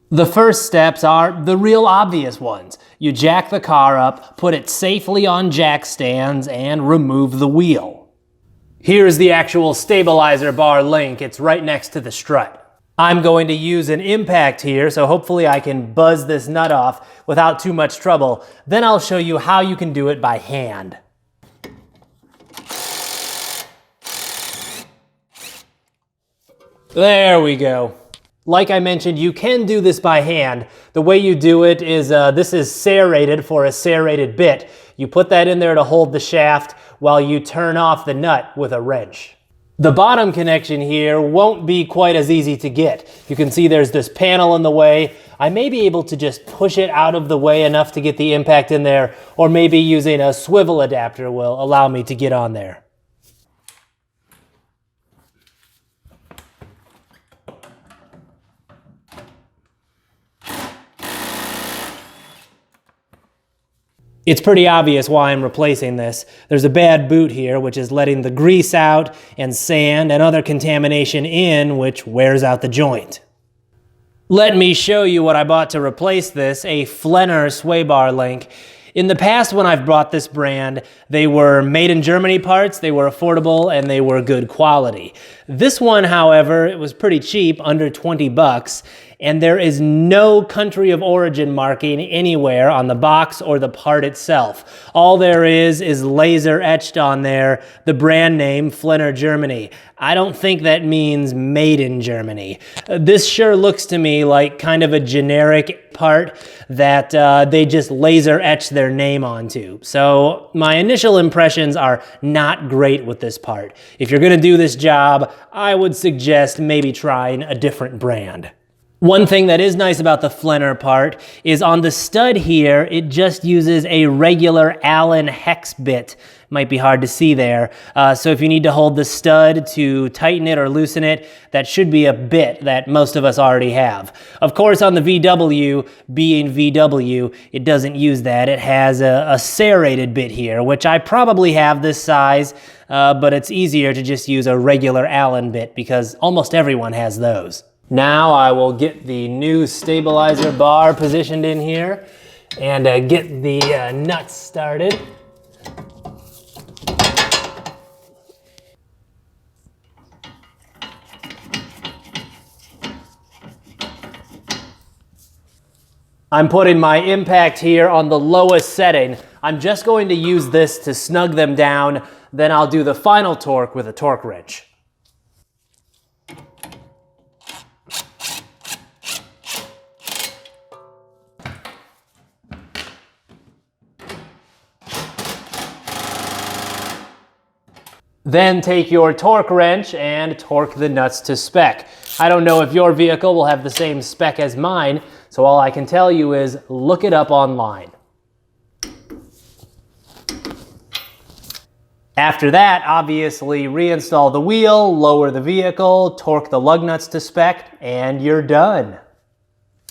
The first steps are the real obvious ones. You jack the car up, put it safely on jack stands, and remove the wheel. Here's the actual stabilizer bar link. It's right next to the strut. I'm going to use an impact here, so hopefully I can buzz this nut off without too much trouble. Then I'll show you how you can do it by hand. There we go. Like I mentioned, you can do this by hand. The way you do it is, this is serrated for a serrated bit. You put that in there to hold the shaft while you turn off the nut with a wrench. The bottom connection here won't be quite as easy to get. You can see there's this panel in the way. I may be able to just push it out of the way enough to get the impact in there, or maybe using a swivel adapter will allow me to get on there. It's pretty obvious why I'm replacing this. There's a bad boot here, which is letting the grease out and sand and other contamination in, which wears out the joint. Let me show you what I bought to replace this, a Flenner sway bar link. In the past, when I've bought this brand, they were made in Germany parts, they were affordable, and they were good quality. This one, however, it was pretty cheap, under 20 bucks, and there is no country of origin marking anywhere on the box or the part itself. All there is laser etched on there, the brand name Flenner Germany. I don't think that means made in Germany. This sure looks to me like kind of a generic part that they just laser etched their name onto. So my initial impressions are not great with this part. If you're gonna do this job, I would suggest maybe trying a different brand. One thing that is nice about the Flenner part is on the stud here, it just uses a regular Allen hex bit. Might be hard to see there. So if you need to hold the stud to tighten it or loosen it, that should be a bit that most of us already have. Of course, on the VW, being VW, it doesn't use that. It has a serrated bit here, which I probably have this size, but it's easier to just use a regular Allen bit because almost everyone has those. Now I will get the new stabilizer bar positioned in here and get the nuts started. I'm putting my impact here on the lowest setting. I'm just going to use this to snug them down, then I'll do the final torque with a torque wrench. Then take your torque wrench and torque the nuts to spec. I don't know if your vehicle will have the same spec as mine, so all I can tell you is look it up online. After that, obviously reinstall the wheel, lower the vehicle, torque the lug nuts to spec, and you're done.